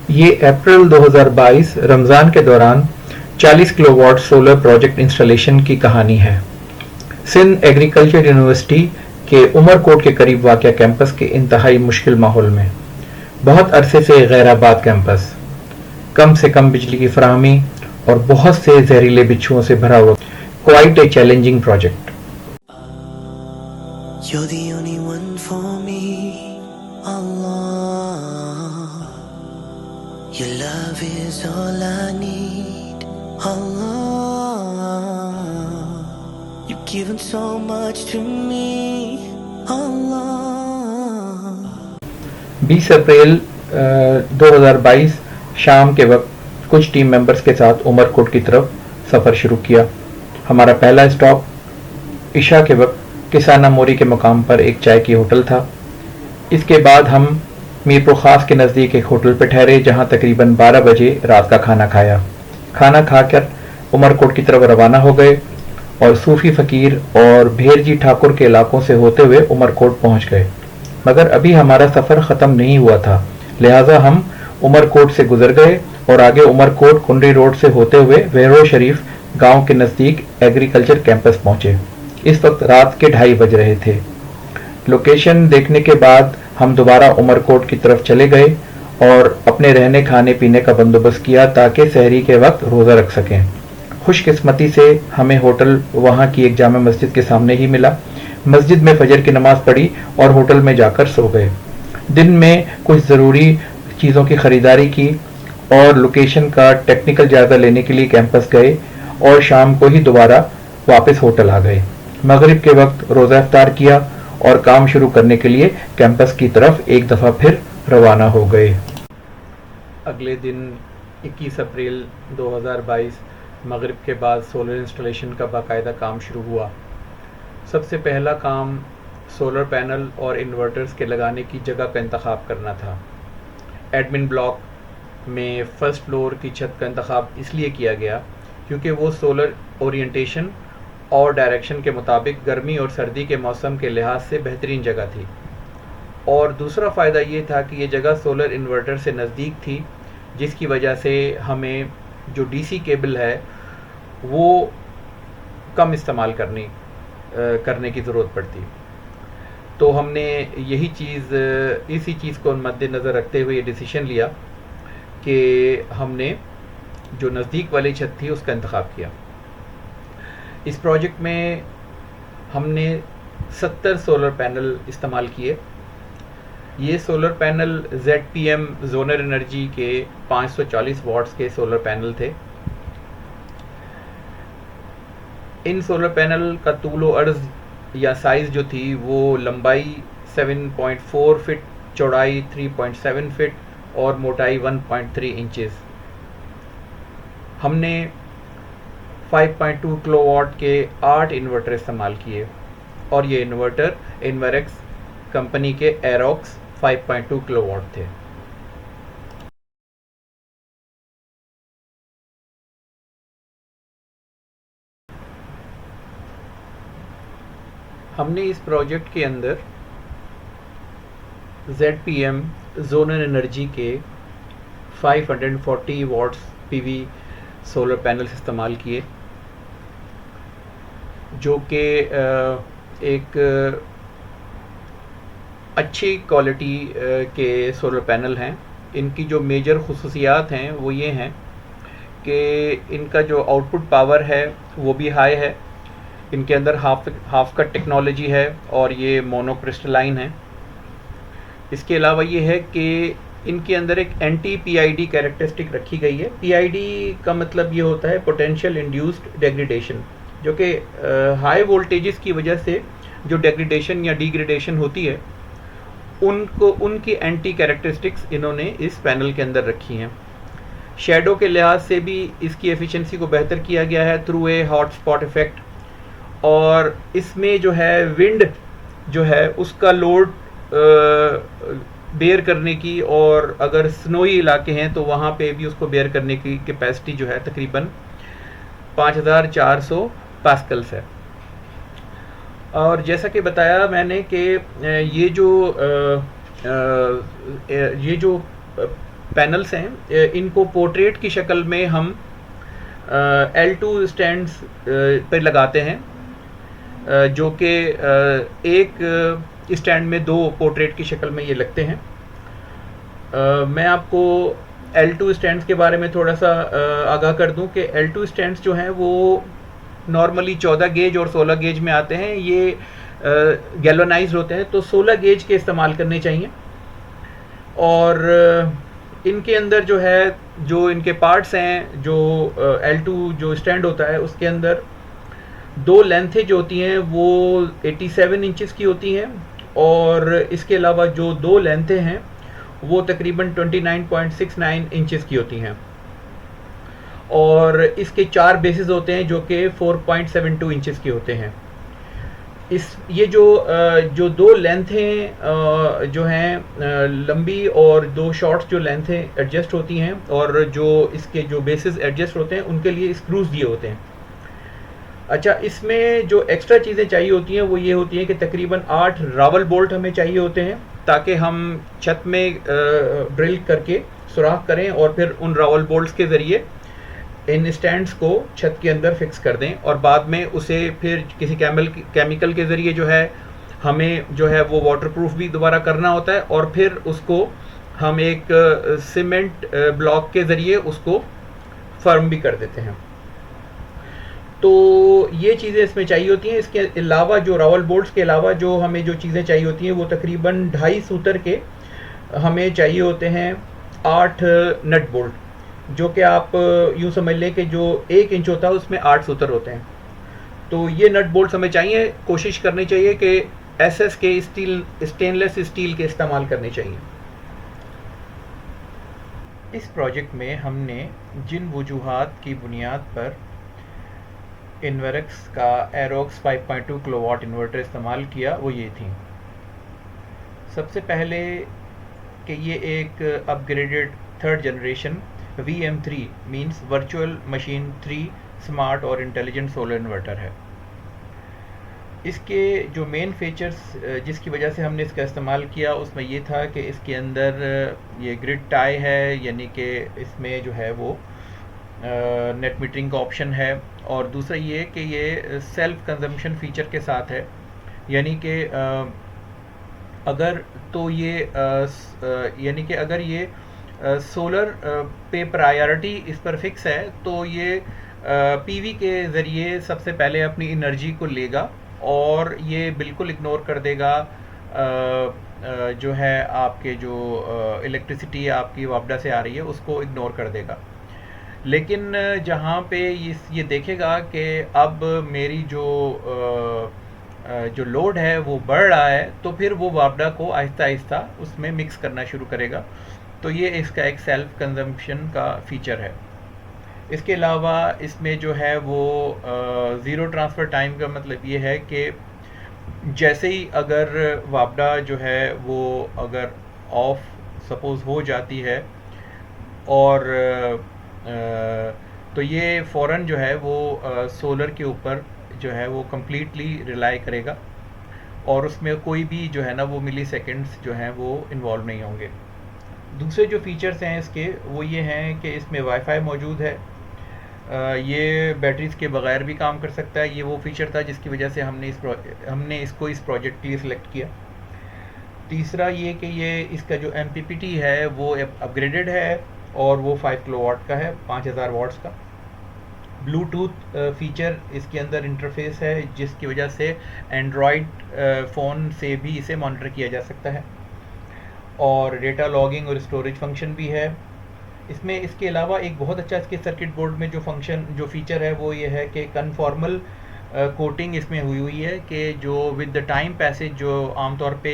ये अप्रैल 2022 रमज़ान के दौरान 40 किलोवाट सोलर प्रोजेक्ट इंस्टॉलेशन की कहानी है। सिंध एग्रीकल्चर यूनिवर्सिटी के उमरकोट के करीब वाक़या कैंपस के इंतहाई मुश्किल माहौल में, बहुत अरसे से गैराबाद कैंपस, कम से कम बिजली की फराहमी और बहुत से जहरीले बिच्छुओं से भरा हुआ, quite a challenging project. You're the only one for me, Allah. Your love is all I need, Allah. You've given so much to me, Allah. 20 अप्रैल 2022 शाम के वक्त कुछ टीम मेंबर्स के साथ उमरकोट की तरफ सफ़र शुरू किया। हमारा पहला स्टॉप इशा के वक्त किसाना मोरी के मुकाम पर एक चाय की होटल था। इसके बाद हम मीरपुर खास के नज़दीक एक होटल पर ठहरे, जहां तकरीबन 12 बजे रात का खाना खाया। खाना खाकर उमरकोट की तरफ रवाना हो गए और सूफी फ़कीर और भेरजी ठाकुर के इलाकों से होते हुए उमरकोट पहुंच गए। मगर अभी हमारा सफ़र ख़त्म नहीं हुआ था, लिहाजा हम उमरकोट से गुजर गए और आगे उमरकोट कुंडरी रोड से होते हुए वेरो शरीफ गांव के नज़दीक एग्रीकल्चर कैंपस पहुंचे। इस वक्त रात के 2:30 बज रहे थे। लोकेशन देखने के बाद हम दोबारा उमरकोट की तरफ चले गए और अपने रहने खाने पीने का बंदोबस्त किया ताकि सहरी के वक्त रोज़ा रख सकें। खुशकिस्मती से हमें होटल वहाँ की एक जामा मस्जिद के सामने ही मिला। मस्जिद में फजर की नमाज पढ़ी और होटल में जाकर सो गए। दिन में कुछ ज़रूरी चीज़ों की ख़रीदारी की और लोकेशन का टेक्निकल जायज़ा लेने के लिए कैंपस गए और शाम को ही दोबारा वापस होटल आ गए। मगरिब के वक्त रोज़ा इफ्तार किया और काम शुरू करने के लिए कैंपस की तरफ एक दफ़ा फिर रवाना हो गए। अगले दिन 21 अप्रैल 2022 मगरिब के बाद सोलर इंस्टॉलेशन का बाकायदा काम शुरू हुआ। सबसे पहला काम सोलर पैनल और इन्वर्टर्स के लगाने की जगह का इंतखाब करना था। एडमिन ब्लॉक में फर्स्ट फ्लोर की छत का इंतखाब इसलिए किया गया क्योंकि वो सोलर ओरिएंटेशन और डायरेक्शन के मुताबिक गर्मी और सर्दी के मौसम के लिहाज से बेहतरीन जगह थी। और दूसरा फ़ायदा ये था कि ये जगह सोलर इन्वर्टर से नज़दीक थी, जिसकी वजह से हमें जो डीसी केबल है वो कम इस्तेमाल करने की ज़रूरत पड़ती। तो हमने इसी चीज़ को मद्देनज़र रखते हुए ये डिसीशन लिया कि हमने जो नज़दीक वाली छत थी उसका इंतखाब किया। इस प्रोजेक्ट में हमने 70 सोलर पैनल इस्तेमाल किए। ये solar panel ZPM genre energy के 540 वाट्स के सोलर पैनल थे। इन सोलर पैनल का तूलो अर्ज़ या साइज़ जो थी वो लंबाई 7.4 फीट, चौड़ाई 3.7 फीट और मोटाई 1.3 इंचेस। हमने 5.2 किलोवाट के 8 इन्वर्टर इस्तेमाल किए और ये इन्वर्टर इन्वरेक्स कंपनी के एरोक्स 5.2 किलोवाट थे। हमने इस प्रोजेक्ट के अंदर ZPM जोनर एनर्जी के 540 वाट्स PV सोलर पैनल्स इस्तेमाल किए, जो कि एक अच्छी क्वालिटी के सोलर पैनल हैं। इनकी जो मेजर खुसूसियात हैं वो ये हैं कि इनका जो आउटपुट पावर है वो भी हाई है। इनके अंदर हाफ कट टेक्नोलॉजी है और ये मोनोक्रिस्टलाइन है। इसके अलावा ये है कि इनके अंदर एक एंटी PID कैरेक्टरिस्टिक रखी गई है। PID का मतलब ये होता है पोटेंशियल इंड्यूस्ड डेग्रेडेशन, जो कि हाई वोल्टेजेस की वजह से जो डेग्रेडेशन या डिग्रेडेशन होती है उनकी एंटी कैरेक्टरिस्टिक्स इन्होंने इस पैनल के अंदर रखी हैं। शेडो के लिहाज से भी इसकी एफिशिएंसी को बेहतर किया गया है through a hot spot effect. और इसमें जो है विंड जो है उसका लोड बेयर करने की, और अगर स्नोई इलाके हैं तो वहाँ पे भी उसको बेयर करने की कैपेसिटी जो है तकरीबन 5400 पास्कल्स है। और जैसा कि बताया मैंने कि ये जो पैनल्स हैं, इनको पोर्ट्रेट की शक्ल में हम L2 स्टैंड्स पर लगाते हैं, जो कि एक स्टैंड में 2 पोर्ट्रेट की शक्ल में ये लगते हैं। मैं आपको L2 स्टैंड्स के बारे में थोड़ा सा आगाह कर दूं कि L2 स्टैंड्स जो हैं वो नॉर्मली 14 गेज और 16 गेज में आते हैं। ये गैल्वेनाइज्ड होते हैं, तो 16 गेज के इस्तेमाल करने चाहिए। और इनके अंदर जो है, जो इनके पार्ट्स हैं, जो L2 जो स्टैंड होता है उसके अंदर 2 लेंथें जो होती हैं वो 87 इंचेस की होती हैं, और इसके अलावा जो 2 लेंथें हैं वो तकरीबन 29.69 इंचेस की होती हैं, और इसके 4 बेसिस होते हैं जो कि 4.72 इंचेस के होते हैं। ये जो 2 लेंथें जो हैं लंबी, और 2 शॉर्ट्स जो लेंथें एडजस्ट होती हैं, और जो इसके जो बेसिस एडजस्ट होते हैं उनके लिए स्क्रूज दिए होते हैं। अच्छा, इसमें जो एक्स्ट्रा चीज़ें चाहिए होती हैं वो ये होती हैं कि तकरीबन 8 रावल बोल्ट हमें चाहिए होते हैं, ताकि हम छत में ड्रिल करके सुराख करें और फिर उन रावल बोल्ट्स के ज़रिए इन स्टैंड्स को छत के अंदर फिक्स कर दें, और बाद में उसे फिर किसी केमिकल के ज़रिए जो है हमें जो है वो वाटरप्रूफ भी दोबारा करना होता है, और फिर उसको हम एक सीमेंट ब्लॉक के ज़रिए उसको फर्म भी कर देते हैं। तो ये चीज़ें इसमें चाहिए होती हैं। इसके अलावा जो रावल बोल्ट्स के अलावा जो हमें जो चीज़ें चाहिए होती हैं वो तकरीबन 2.5 सूतर के हमें चाहिए होते हैं 8 नट बोल्ट, जो कि आप यूँ समझ लें कि जो 1 इंच होता है उसमें 8 सूतर होते हैं। तो ये नट बोल्ट्स हमें चाहिए। कोशिश करनी चाहिए कि SS के स्टेनलेस स्टील के इस्तेमाल करने चाहिए। इस प्रोजेक्ट में हमने जिन वजूहात की बुनियाद पर इन्वेरेक्स का एरोक्स 5.2 किलोवाट इन्वर्टर इस्तेमाल किया वो ये थी। सबसे पहले कि ये एक upgraded 3rd generation VM3 means virtual machine 3 smart और इंटेलिजेंट सोलर इन्वर्टर है। इसके जो मेन फीचर्स जिसकी वजह से हमने इसका इस्तेमाल किया उसमें ये था कि इसके अंदर ये ग्रिड टाई है, यानी कि इसमें जो है वो नेट मीटरिंग का ऑप्शन है, और दूसरा ये कि ये सेल्फ कंजम्पशन फीचर के साथ है, यानी कि अगर तो ये यानी कि अगर ये सोलर पे प्रायोरिटी इस पर फिक्स है तो ये PV के ज़रिए सबसे पहले अपनी एनर्जी को लेगा, और ये बिल्कुल इग्नोर कर देगा जो है आपके जो इलेक्ट्रिसिटी आपकी वापडा से आ रही है उसको इग्नोर कर देगा। लेकिन जहाँ पे ये देखेगा कि अब मेरी जो लोड है वो बढ़ रहा है, तो फिर वो वापडा को आहिस्ता आहिस्ता उसमें मिक्स करना शुरू करेगा। तो ये इसका एक सेल्फ कंजम्पशन का फीचर है। इसके अलावा इसमें जो है वो ज़ीरो ट्रांसफ़र टाइम का मतलब ये है कि जैसे ही अगर वापडा जो है वो अगर ऑफ सपोज़ हो जाती है, और तो ये फ़ौरन जो है वो सोलर के ऊपर जो है वो कम्प्लीटली रिलाई करेगा, और उसमें कोई भी जो है ना वो मिली सेकेंड्स जो हैं वो इन्वॉल्व नहीं होंगे। दूसरे जो फीचर्स हैं इसके वो ये हैं कि इसमें वाईफाई मौजूद है। ये बैटरीज़ के बगैर भी काम कर सकता है। ये वो फीचर था जिसकी वजह से हमने इसको इस प्रोजेक्ट के लिए सिलेक्ट किया। तीसरा ये कि ये इसका जो MPPT है वो अपग्रेडेड है, और वो 5 किलोवाट का है, 5000 वाट्स का। ब्लूटूथ फीचर इसके अंदर इंटरफेस है, जिसकी वजह से एंड्रॉयड फ़ोन से भी इसे मॉनिटर किया जा सकता है, और डेटा लॉगिंग और स्टोरेज फंक्शन भी है इसमें। इसके अलावा एक बहुत अच्छा इसके सर्किट बोर्ड में जो फीचर है वो ये है कि कन्फॉर्मल कोटिंग इसमें हुई है, कि जो विद द टाइम पैसेज जो आमतौर पे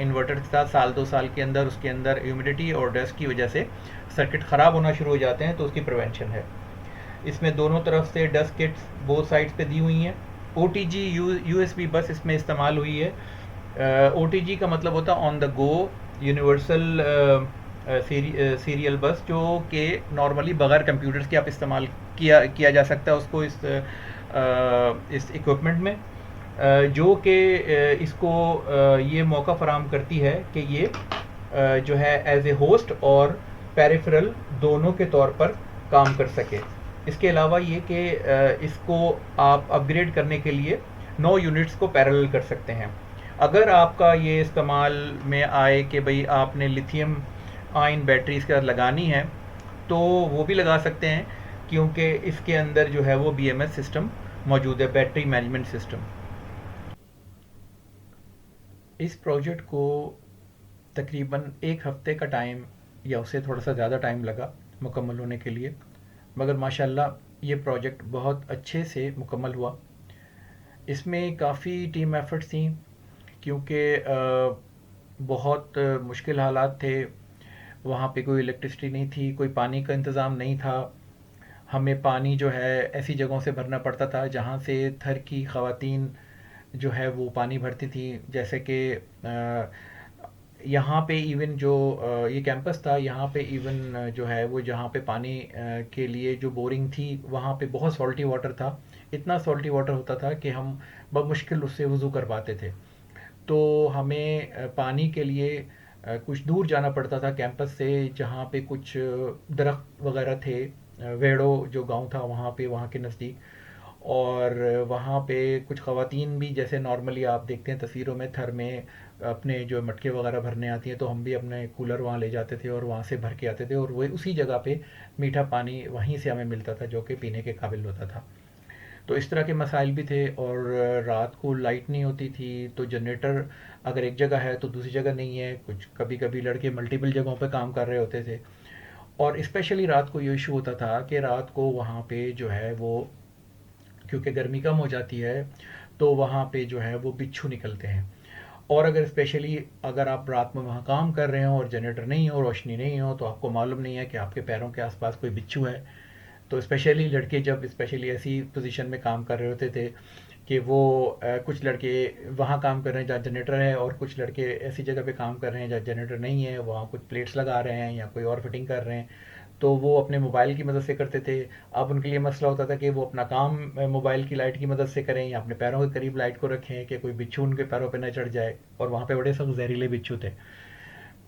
इन्वर्टर के साथ 1-2 साल के अंदर उसके अंदर ह्यूमिडिटी और डस्ट की वजह से सर्किट ख़राब होना शुरू हो जाते हैं, तो उसकी प्रिवेंशन है। इसमें दोनों तरफ से डस्ट किट्स बोथ साइड्स पे दी हुई हैं। OTG USB बस इसमें इस्तेमाल हुई है। OTG का मतलब होता है on the go universal serial बस, जो कि नॉर्मली बगैर कंप्यूटर्स के आप इस्तेमाल किया जा सकता है उसको इस इक्विपमेंट में, जो कि इसको ये मौका फराहम करती है कि ये जो है एज ए होस्ट और पेरिफेरल दोनों के तौर पर काम कर सके। इसके अलावा ये कि इसको आप अपग्रेड करने के लिए 9 यूनिट्स को पैरेलल कर सकते हैं। अगर आपका ये इस्तेमाल में आए कि भाई आपने लिथियम आयन बैटरी इसके साथ लगानी है तो वो भी लगा सकते हैं, क्योंकि इसके अंदर जो है वो BMS सिस्टम मौजूद है, बैटरी मैनेजमेंट सिस्टम। इस प्रोजेक्ट को तकरीबन 1 हफ़्ते का टाइम या उससे थोड़ा सा ज़्यादा टाइम लगा मुकम्मल होने के लिए, मगर माशाल्लाह ये प्रोजेक्ट बहुत अच्छे से मुकम्मल हुआ। इसमें काफ़ी टीम एफ़र्ट्स थी, क्योंकि बहुत मुश्किल हालात थे। वहाँ पे कोई इलेक्ट्रिसिटी नहीं थी, कोई पानी का इंतज़ाम नहीं था। हमें पानी जो है ऐसी जगहों से भरना पड़ता था जहाँ से थर की ख़वातीन जो है वो पानी भरती थी। जैसे कि यहाँ पे इवन जो ये कैंपस था, यहाँ पे इवन जो है वो जहाँ पे पानी के लिए जो बोरिंग थी वहाँ पे बहुत सॉल्टी वाटर था। इतना सॉल्टी वाटर होता था कि हम बमुश्किल उससे वज़ू कर पाते थे। तो हमें पानी के लिए कुछ दूर जाना पड़ता था कैंपस से, जहाँ पे कुछ दरख्त वगैरह थे। वेड़ो जो गांव था वहाँ पे, वहाँ के नज़दीक। और वहाँ पे कुछ ख़वातीन भी, जैसे नॉर्मली आप देखते हैं तस्वीरों में, थर में अपने जो मटके वगैरह भरने आती हैं, तो हम भी अपने कूलर वहाँ ले जाते थे और वहाँ से भर के आते थे, और वही उसी जगह पे मीठा पानी वहीं से हमें मिलता था जो कि पीने के काबिल होता था। तो इस तरह के मसाइल भी थे। और रात को लाइट नहीं होती थी, तो जनरेटर अगर एक जगह है तो दूसरी जगह नहीं है। कुछ कभी कभी लड़के मल्टीपल जगहों पे काम कर रहे होते थे। और स्पेशली रात को ये इशू होता था कि रात को वहाँ पे जो है वो, क्योंकि गर्मी कम हो जाती है, तो वहाँ पे जो है वो बिच्छू निकलते हैं। और अगर स्पेशली अगर आप रात में वहाँ काम कर रहे हो और जनरेटर नहीं हो, रोशनी नहीं हो, तो आपको मालूम नहीं है कि आपके पैरों के आसपास कोई बिच्छू है। तो स्पेशली लड़के जब स्पेशली ऐसी पोजीशन में काम कर रहे होते थे कि वो कुछ लड़के वहाँ काम कर रहे हैं जहाँ जनरेटर है, और कुछ लड़के ऐसी जगह पे काम कर रहे हैं जहाँ जनरेटर नहीं है, वहाँ कुछ प्लेट्स लगा रहे हैं या कोई और फिटिंग कर रहे हैं, तो वो अपने मोबाइल की मदद से करते थे। अब उनके लिए मसला होता था कि वो अपना काम मोबाइल की लाइट की मदद से करें या अपने पैरों के करीब लाइट को रखें कि कोई बिच्छू उनके पैरों पर न चढ़ जाए, और वहाँ पे बड़े सख्त जहरीले बिच्छू थे।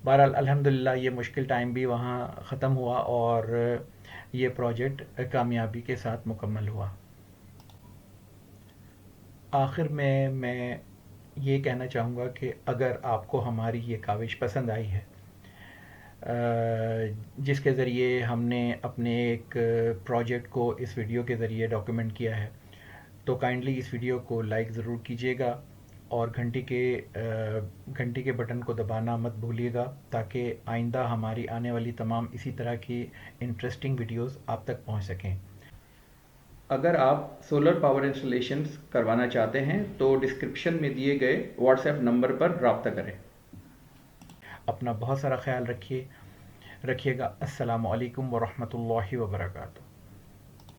बहरहाल अल्हम्दुलिल्लाह ये मुश्किल टाइम भी वहाँ ख़त्म हुआ और ये प्रोजेक्ट कामयाबी के साथ मुकम्मल हुआ। आखिर में मैं ये कहना चाहूँगा कि अगर आपको हमारी ये काविश पसंद आई है, जिसके ज़रिए हमने अपने एक प्रोजेक्ट को इस वीडियो के ज़रिए डॉक्यूमेंट किया है, तो काइंडली इस वीडियो को लाइक ज़रूर कीजिएगा और घंटी के बटन को दबाना मत भूलिएगा, ताकि आइंदा हमारी आने वाली तमाम इसी तरह की इंटरेस्टिंग वीडियोस आप तक पहुंच सकें। अगर आप सोलर पावर इंस्टॉलेशंस करवाना चाहते हैं तो डिस्क्रिप्शन में दिए गए व्हाट्सएप नंबर पर रब्ता करें। अपना बहुत सारा ख्याल रखिएगा। अस्सलामु अलैकुम वरहमतुल्लाहि वबरकातुहू।